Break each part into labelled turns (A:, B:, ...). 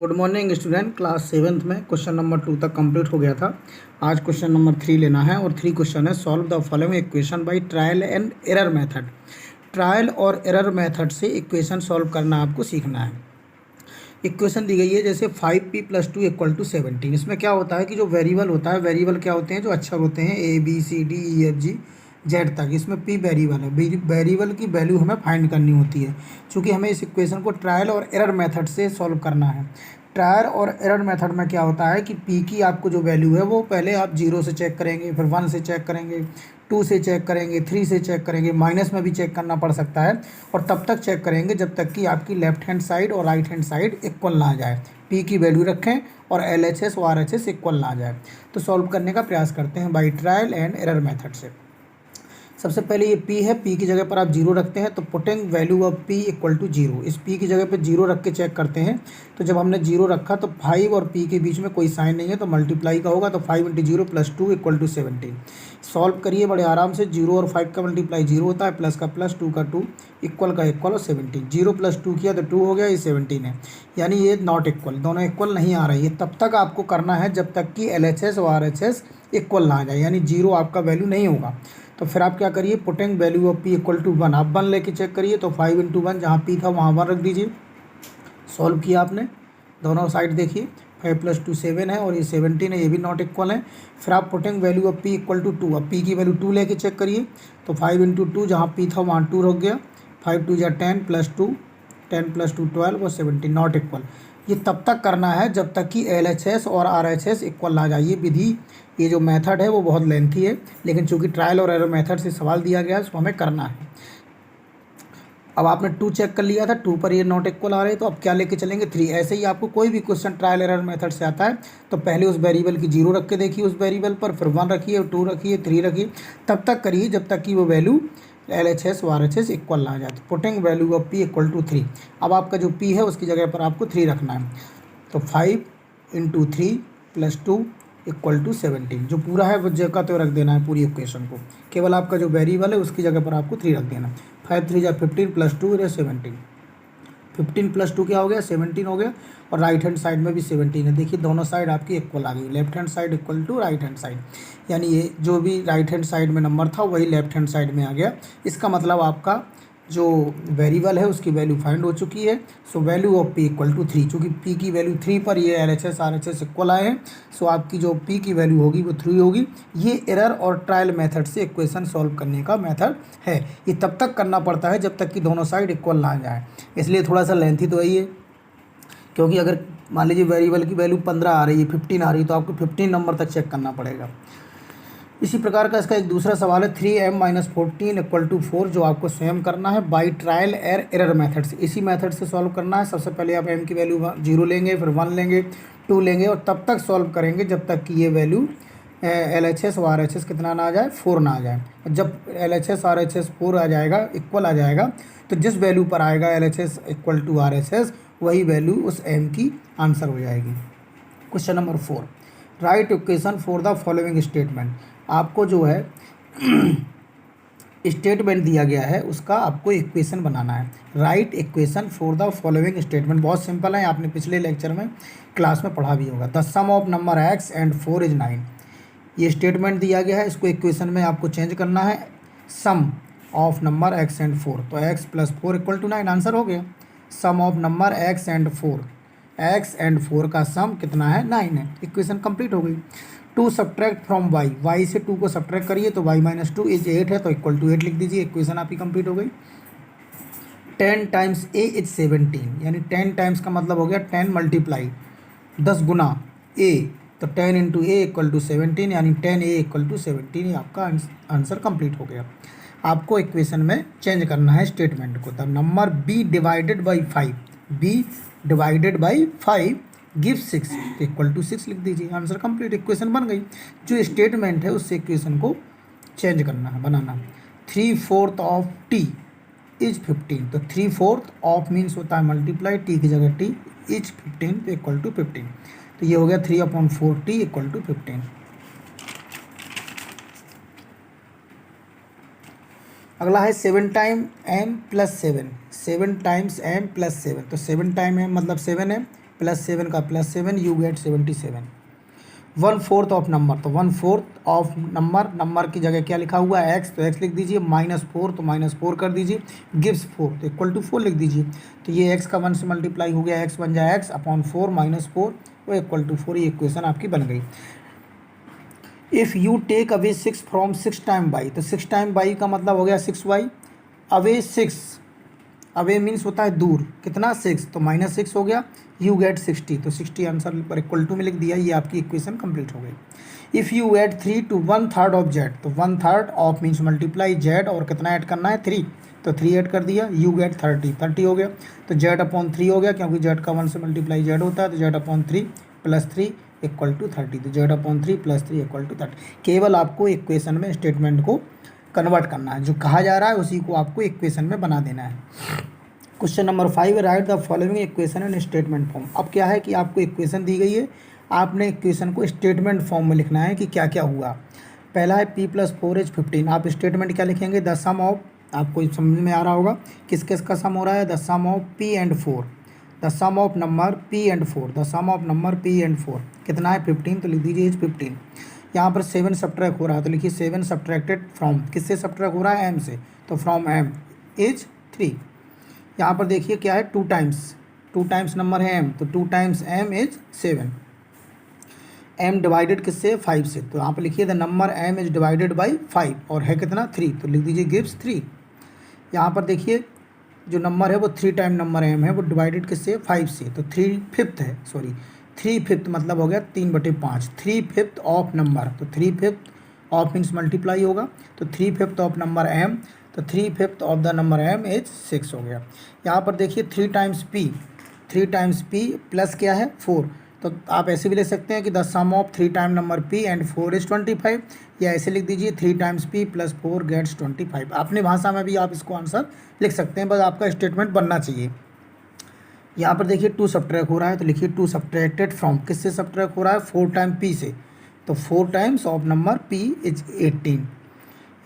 A: Good morning student. Class 7th में question number 2 तक complete हो गया था। आज क्वेश्चन नंबर 3 लेना है और 3 क्वेश्चन है solve the following equation by trial and error method. Trial और एरर मेथड से इक्वेशन सॉल्व करना आपको सीखना है। इक्वेशन दी गई है जैसे 5p + 2 = 17। इसमें क्या होता है कि जो वेरिएबल होता है, वेरिएबल क्या होते हैं, जो अक्षर होते हैं ABCDEFG जेड तक, इसमें p वेरिएबल है। वेरिएबल की वैल्यू हमें फाइंड करनी होती है, क्योंकि हमें इस इक्वेशन को ट्रायल और एरर मेथड से सॉल्व करना है। ट्रायल और एरर मेथड में क्या होता है कि p की आपको जो वैल्यू है वो पहले आप 0 से चेक करेंगे, फिर 1 से चेक करेंगे, 2 से चेक करेंगे, 3 से चेक करेंगे, माइनस में भी चेक करना पड़ सकता है, और तब तक चेक करेंगे जब तक कि आपकी लेफ्ट हैंड साइड और राइट हैंड साइड इक्वल ना आ जाए। p की वैल्यू रखें और LHS और RHS इक्वल ना आ जाए। तो सॉल्व करने का प्रयास करते हैं by trial and error method से। सबसे पहले ये p है, p की जगह पर आप 0 रखते हैं, तो पुटिंग वैल्यू ऑफ p = 0। इस p की जगह पर 0 रख के चेक करते हैं। तो जब हमने 0 रखा तो 5 और p के बीच में कोई साइन नहीं है, तो मल्टीप्लाई का होगा, तो 5 × 0 + 2 = 17। सॉल्व करिए बड़े आराम से। 0 और 5 का मल्टीप्लाई 0 होता है, प्लस का प्लस, 2 का 2, इक्वल का इक्वल और 17। 0 + 2 किया तो 2 हो गया, ये 17 है, यानी ये नॉट इक्वल, दोनों इक्वल नहीं आ रही है। तब तक आपको करना है जब तक कि LHS और RHS इक्वल ना आ जाए, यानी 0 आपका वैल्यू नहीं होगा। तो फिर आप क्या करिए, पुटिंग वैल्यू ऑफ p = 1, आप 1 लेके चेक करिए। तो 5 × 1, जहाँ p था वहाँ 1 रख दीजिए। सॉल्व किया आपने, दोनों साइड देखिए, 5 + 2 7 है और ये 17 है, ये भी नॉट इक्वल है। फिर आप पुटिंग वैल्यू ऑफ p = 2, अब p की वैल्यू 2 लेके चेक करिए। तो 5 × 2, जहाँ p था वहाँ 2 रख गया, 5 × 2 = 10 + 2, 10 + 2 12 और 17 नॉट इक्वल। ये तब तक करना है जब तक कि LHS और RHS इक्वल ना जाए। ये विधि, ये जो मेथड है वो बहुत लेंथी है, लेकिन चूंकि ट्रायल और एरर मेथड से सवाल दिया गया है उसको हमें करना है। अब आपने 2 चेक कर लिया था, 2 पर ये नॉट इक्वल आ रहे हैं, तो अब क्या लेके चलेंगे 3। ऐसे ही आपको कोई भी क्वेश्चन ट्रायल एरर मेथड से आता है तो पहले उस वेरिएबल की 0 रख के देखिए उस वेरिएबल पर, फिर 1 रखिए, 2 रखिए, 3 रखिए, तब तक करिए जब तक कि वो वैल्यू LHS और RHS इक्वल ना आ जाए। तो पुटिंग वैल्यू ऑफ p = 3। अब आपका जो p है उसकी जगह पर आपको 3 रखना है। तो 5 × 3 + 2 = 17। जो पूरा है वो जगह तो रख देना है पूरी इक्वेशन को, केवल आपका जो वेरिएबल है उसकी जगह पर आपको 3 रख देना। 5 × 3 = 15 + 2 = 17। 15 + 2 क्या हो गया, 17 हो गया, और राइट हैंड साइड में भी 17 है। देखिए दोनों साइड आपकी इक्वल आ गई, left hand side equal to right hand side, यानी ये जो भी राइट हैंड साइड में नंबर था वही लेफ्ट हैंड साइड में आ गया। इसका मतलब आपका जो वेरिएबल है उसकी वैल्यू फाइंड हो चुकी है। सो वैल्यू ऑफ p = 3, चूँकि p की वैल्यू 3 पर ये LHS RHS इक्वल आए हैं, सो आपकी जो p की वैल्यू होगी वो 3 होगी। ये एरर और ट्रायल मेथड से इक्वेशन सॉल्व करने का मेथड है। ये तब तक करना पड़ता है जब तक कि दोनों साइड इक्वल ना आ जाए, इसलिए थोड़ा सा लेंथी तो है, क्योंकि अगर मान लीजिए वेरिएबल की वैल्यू 15 आ रही है, 15 आ रही है, तो आपको 15 नंबर तक चेक करना पड़ेगा। इसी प्रकार का इसका एक दूसरा सवाल है 3m - 14 = 4, जो आपको स्वयं करना है बाई ट्रायल एरर मेथड से। इसी मेथड से सॉल्व करना है। सबसे पहले आप m की वैल्यू 0 लेंगे, फिर 1 लेंगे, 2 लेंगे, और तब तक सॉल्व करेंगे जब तक कि ये वैल्यू LHS और RHS कितना ना आ जाए, 4 ना आ जाए। जब LHS RHS 4 आ जाएगा, इक्वल आ जाएगा, तो जिस वैल्यू पर आएगा LHS = RHS वही वैल्यू उस m की आंसर हो जाएगी। Question number 4, right equation for the following statement. आपको जो है स्टेटमेंट दिया गया है उसका आपको इक्वेशन बनाना है। Right equation for the following statement बहुत सिंपल है, आपने पिछले लेक्चर में क्लास में पढ़ा भी होगा। The sum of number x and 4 = 9। ये स्टेटमेंट दिया गया है, इसको इक्वेशन में आपको चेंज करना है। सम ऑफ नंबर x एंड 4, तो x + 4 = 9, आंसर हो गया। Sum of number x and 4, x and 4 का सम कितना है, 9 है। इक्वेशन कंप्लीट हो गई। 2 सब्ट्रैक्ट फ्रॉम y, y से 2 को सब्ट्रैक्ट करिए तो y - 2 = 8 है, तो =8 लिख दीजिए। इक्वेशन आपकी कंप्लीट हो गई। 10 × a = 17, यानी 10 टाइम्स का मतलब हो गया 10 मल्टीप्लाई 10 गुना a, तो 10 × a = 17, यानी 10a = 17। ये आपका आंसर कंप्लीट हो गया। आपको इक्वेशन में चेंज करना है स्टेटमेंट को। The number b / 5, b / 5 give 6 = 6 लिख दीजिए। आंसर कंप्लीट, इक्वेशन बन गई। जो स्टेटमेंट है उससे इक्वेशन को चेंज करना है, बनाना। 3/4 ऑफ t इज 15, तो 3/4 ऑफ मीन्स होता है मल्टीप्लाई, t की जगह t, इज 15 = 15, तो ये हो गया 3/4t = 15। अगला है 7 × m + 7, 7 × m + 7, तो 7 × m मतलब 7 है, +7 का +7, यू गेट 77। 1/4 ऑफ नंबर, तो 1/4 ऑफ नंबर की जगह क्या लिखा हुआ है, एक्स, तो एक्स लिख दीजिए। -4 तो -4 कर दीजिए। गिव्स 4 तो इक्वल टू 4 लिख दीजिए। तो ये एक्स का 1 से मल्टीप्लाई हो गया, एक्स बन जाए एक्स अपॉन 4 -4 वो इक्वल टू 4। ये इक्वेशन आपकी बन गई। If you take away 6 from 6 time by, तो 6 टाइम बाई का मतलब हो गया 6y। अवे 6, अवे मीन्स होता है दूर, कितना 6, तो -6 हो गया। यू गेट 60, तो 60 आंसर पर इक्वल टू में लिख दिया। ये आपकी इक्वेशन कंप्लीट हो गई। If you add 3 to 1/3 of Z, तो 1/3 ऑफ मीन्स मल्टीप्लाई जेड, और कितना ऐड करना है 3, तो 3 ऐड कर दिया। यू गेट 30 हो गया। तो जेड अपॉन 3 हो गया, क्योंकि जेड का 1 से मल्टीप्लाई जेड होता है, तो जेड अपॉन 3 + 3 इक्वल टू 30। तो जेड अपॉन 3 + 3 इक्वल टू 30। केवल आपको इक्वेशन में स्टेटमेंट को कन्वर्ट करना है, जो कहा जा रहा है उसी को आपको इक्वेशन में बना देना है। Question number 5, right the following equation in statement form. अब क्या है कि आपको इक्वेशन दी गई है, आपने इक्वेशन को स्टेटमेंट फॉर्म में लिखना है कि क्या क्या हुआ। पहला है p + 4h 15। आप स्टेटमेंट क्या लिखेंगे, द सम ऑफ, आपको समझ में आ रहा होगा किस किस का सम हो रहा है, the sum of p and 4, the sum of number p and 4, the sum of number p and 4 कितना है 15, तो लिख दीजिए एज 15। यहाँ पर 7 सब्ट्रैक्ट हो रहा है, तो लिखिए 7 सब्ट्रैक्टेड फ्रॉम, किससे सब्ट्रैक्ट हो रहा है, m से, तो फ्रॉम m इज 3। यहाँ पर देखिए क्या है, 2 टाइम्स नंबर है m, तो 2 times m is 7। m divided किससे, 5 से, तो यहाँ पर लिखिए the number m is divided by 5, और है कितना 3, तो लिख दीजिए गिव्स 3। यहाँ पर देखिए जो नंबर है वो 3 टाइम नंबर m है, वो डिवाइडेड किससे, 5 से, तो 3/5 है, सॉरी 3/5 मतलब हो गया 3/5, 3/5 ऑफ नंबर, तो 3/5 ऑफ मीन्स मल्टीप्लाई होगा, तो 3/5 ऑफ नंबर m, तो 3/5 of the number m is 6 हो गया। यहाँ पर देखिए 3 टाइम्स p प्लस क्या है 4, तो आप ऐसे भी ले सकते हैं कि the sum of 3 time number p and 4 is 25, या ऐसे लिख दीजिए 3 टाइम्स p + 4 गेट्स 25। अपनी भाषा में भी आप इसको आंसर लिख सकते हैं, बस आपका स्टेटमेंट बनना चाहिए। यहाँ पर देखिए 2 सब्ट्रैक्ट हो रहा है, तो लिखिए 2 सब्ट्रैक्टेड फ्रॉम, किससे सब्ट्रैक्ट हो रहा है, 4 टाइम p से, तो 4 times of number p is 18।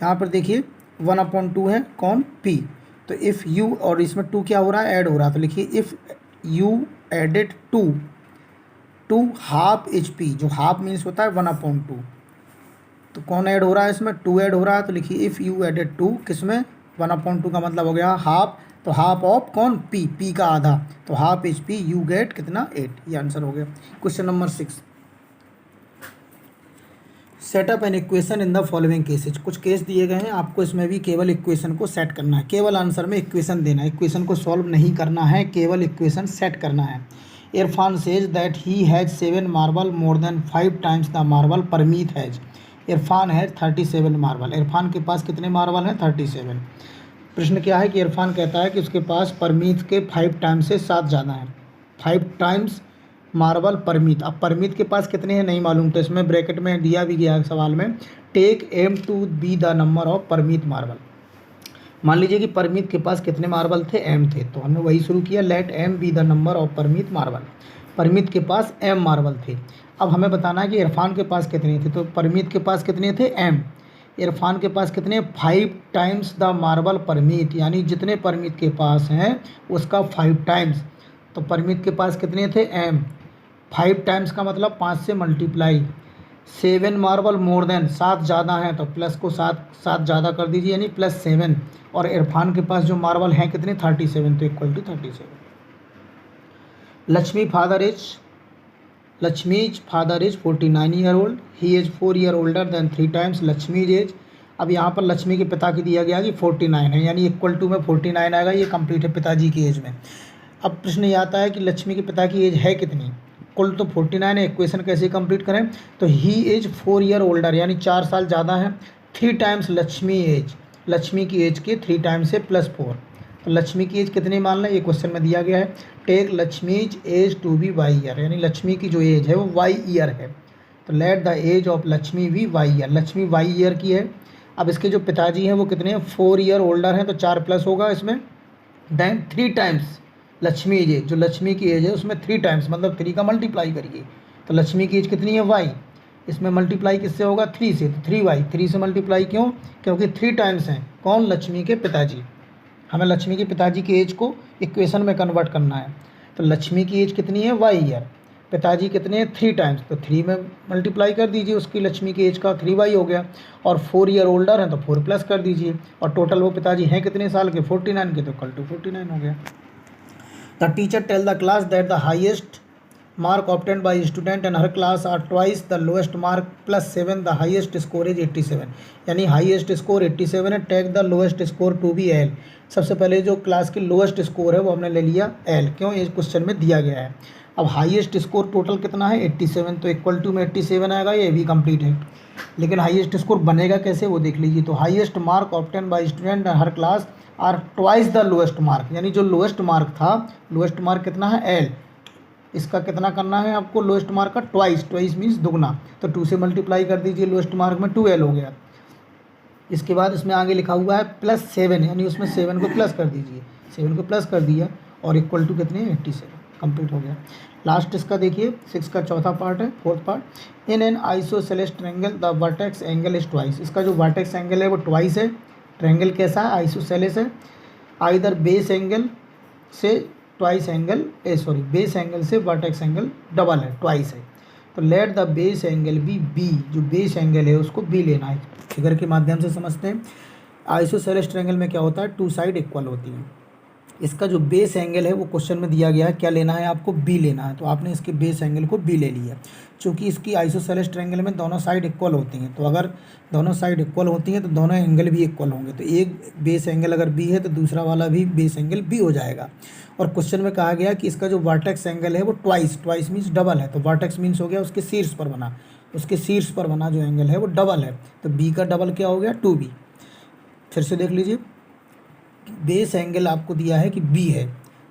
A: यहाँ पर देखिए 1/2 है कौन, p, तो इफ़ यू, और इसमें 2 क्या हो रहा है, ऐड हो रहा है, तो लिखिए if you added 2 to half H P, जो हाफ मीन्स होता है 1/2, तो कौन ऐड हो रहा है इसमें, 2 ऐड हो रहा है, तो लिखिए इफ़ यू एडेड 2 किसमें, 1/2 का मतलब हो गया हाफ, तो हाफ ऑफ कौन, p का आधा, तो half H P, you get कितना 8। ये आंसर हो गया। Question number 6, setup an equation in the following cases. कुछ केस दिए गए हैं, आपको इसमें भी केवल इक्वेशन को सेट करना है, केवल आंसर में इक्वेशन देना है, इक्वेशन को सॉल्व नहीं करना है, केवल इक्वेशन सेट करना है। Irfan says that he has 7 marble more than 5 times the marble Parmeet has. Irfan has 37 marble. Irfan के पास कितने मार्बल हैं, 37। प्रश्न क्या है कि इरफान कहता है कि उसके पास परमीत के 5 टाइम्स से 7 ज़्यादा हैं, 5 टाइम्स मार्बल परमीत। अब परमीत के पास कितने हैं नहीं मालूम, तो इसमें ब्रैकेट में दिया भी गया है सवाल में, take M to be the number of Parmeet marble. मान लीजिए कि परमीत के पास कितने मार्बल थे, m थे, तो हमने वही शुरू किया, let m be the number of Parmeet marble. Parmeet के पास m मार्बल थे। अब हमें बताना है कि इरफान के पास कितने थे, तो परमीत के पास कितने थे m, इरफान के पास कितने 5 टाइम्स द मार्बल परमीत, यानी जितने परमीत के पास हैं उसका 5 टाइम्स, तो परमीत के पास कितने थे m, 5 टाइम्स का मतलब 5 से मल्टीप्लाई, 7 मार्बल मोर देन, 7 ज़्यादा हैं, तो प्लस को 7 ज़्यादा कर दीजिए, यानी +7, और इरफान के पास जो मार्बल हैं कितने 37, तो equal to 37। Lakshmi's father is 49 year old, he is 4 year older than 3 times Lakshmi's age. अब यहाँ पर लक्ष्मी के पिता की दिया गया कि 49 है, यानी इक्वल टू में 49 आएगा, ये कंप्लीट है पिताजी की एज में। अब प्रश्न ये आता है कि लक्ष्मी के पिता की एज है कितनी, कुल तो 49 है, इक्वेशन कैसे कंप्लीट करें, तो ही इज 4 ईयर ओल्डर, यानी 4 साल ज़्यादा है, 3 टाइम्स लक्ष्मी एज, लक्ष्मी की एज के 3 टाइम्स से +4, तो लक्ष्मी की एज कितनी मान लें, ये क्वेश्चन में दिया गया है, take Lakshmi's age to be Y year, यानी लक्ष्मी की जो एज है वो वाई ईयर है, तो let the age of Lakshmi भी y year, Lakshmi y year की है। अब इसके जो पिताजी हैं वो कितने हैं, 4 ईयर ओल्डर हैं, तो 4 प्लस होगा इसमें, देन 3 टाइम्स लक्ष्मी एज, जो लक्ष्मी की एज है उसमें 3 टाइम्स मतलब 3 का मल्टीप्लाई करिए, तो लक्ष्मी की एज कितनी है वाई, इसमें मल्टीप्लाई किससे होगा 3 से, तो 3y, 3 से मल्टीप्लाई क्यों, क्योंकि 3 टाइम्स हैं कौन, लक्ष्मी के पिताजी। हमें लक्ष्मी के पिताजी की एज को इक्वेशन में कन्वर्ट करना है, तो लक्ष्मी की एज कितनी है, वाई ईयर। पिताजी कितने हैं, 3 टाइम्स, तो 3 में मल्टीप्लाई कर दीजिए उसकी लक्ष्मी की एज का, 3y हो गया। और 4 ईयर ओल्डर हैं तो 4 प्लस कर दीजिए। और टोटल वो पिताजी हैं कितने साल के, 49 के, तो इक्वल टू 49 हो गया। The teacher tell the class that the highest mark obtained by student in her class are twice the lowest mark plus 7, the highest score is 87। यानी हाईएस्ट स्कोर 87 है, take the lowest score to be L. सबसे पहले जो class की lowest score है वो हमने ले लिया एल, क्यों, इस क्वेश्चन में दिया गया है। अब हाईएस्ट स्कोर टोटल कितना है, 87, तो इक्वल टू में 87 आएगा, ये भी कंप्लीट है। लेकिन हाईएस्ट स्कोर बनेगा कैसे वो देख लीजिए। तो highest mark obtain by student in हर class are twice the lowest mark, यानी जो लोएस्ट मार्क था, लोएस्ट मार्क कितना है, एल, इसका कितना करना है आपको, लोएस्ट मार्क का ट्वाइस मीन्स दुगना, तो 2 से मल्टीप्लाई कर दीजिए, लोएस्ट मार्क में 2l हो गया। इसके बाद इसमें आगे लिखा हुआ है +7, यानी उसमें 7 को प्लस कर दीजिए, 7 को प्लस कर दिया और इक्वल टू कितने, 87, कंप्लीट हो गया। लास्ट इसका देखिए 6 का चौथा पार्ट है, fourth part. In an isosceles triangle the vertex angle is twice. इसका जो वर्टेक्स एंगल है वो ट्वाइस है। ट्रायंगल कैसा है, आइसोसेलेस है। आइदर बेस एंगल से ट्वाइस एंगल बेस एंगल से वर्टेक्स एंगल डबल है, ट्वाइस है। तो let the base angle be B, जो बेस एंगल है उसको बी लेना है। फिगर के माध्यम से समझते हैं। आइसोसेलेस ट्रायंगल में क्या होता है, 2 साइड इक्वल होती हैं। इसका जो बेस एंगल है वो क्वेश्चन में दिया गया है, क्या लेना है आपको, बी लेना है। तो आपने इसके बेस एंगल को बी ले लिया। चूँकि इसकी आइसोसेलेस ट्रायंगल में दोनों साइड इक्वल होती हैं, तो अगर दोनों साइड इक्वल होती हैं तो दोनों एंगल भी इक्वल होंगे। तो एक बेस एंगल अगर बी है तो दूसरा वाला भी बेस एंगल बी हो जाएगा। और क्वेश्चन में कहा गया कि इसका जो वर्टेक्स एंगल है वो ट्वाइस मीन्स डबल है। तो वर्टेक्स मीन्स हो गया उसके शीर्ष पर बना, उसके शीर्ष पर बना जो एंगल है वो डबल है। तो बी का डबल क्या हो गया, 2b। फिर से देख लीजिए, बेस एंगल आपको दिया है कि बी है,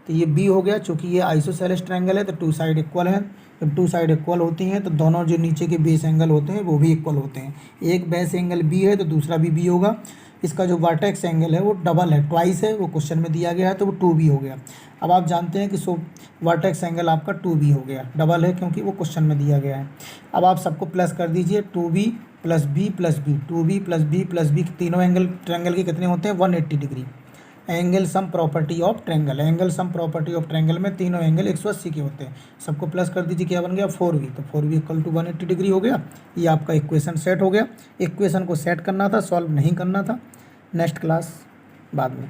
A: तो ये बी हो गया। चूँकि ये आइसोसेलेस ट्रायंगल है तो 2 साइड इक्वल है। जब 2 साइड इक्वल होती हैं तो दोनों जो नीचे के बेस एंगल होते हैं वो भी इक्वल होते हैं। एक बेस एंगल बी है तो दूसरा भी बी होगा। इसका जो वर्टेक्स एंगल है वो डबल है, ट्वाइस है, वो क्वेश्चन में दिया गया है तो वो 2b हो गया। अब आप जानते हैं कि वर्टेक्स एंगल आपका 2b हो गया, डबल है क्योंकि वो क्वेश्चन में दिया गया है। अब आप सबको प्लस कर दीजिए, 2b plus B plus B, 2b plus B plus B, तीनों एंगल ट्रायंगल के कितने होते हैं, 180 degree. Angle sum property of triangle, angle sum property of triangle में तीनों एंगल 180 के होते हैं। सबको प्लस कर दीजिए, क्या बन गया, 4b। तो 4b इक्वल टू 180 डिग्री हो गया। ये आपका इक्वेशन सेट हो गया। इक्वेशन को सेट करना था, सॉल्व नहीं करना था। नेक्स्ट क्लास बाद में।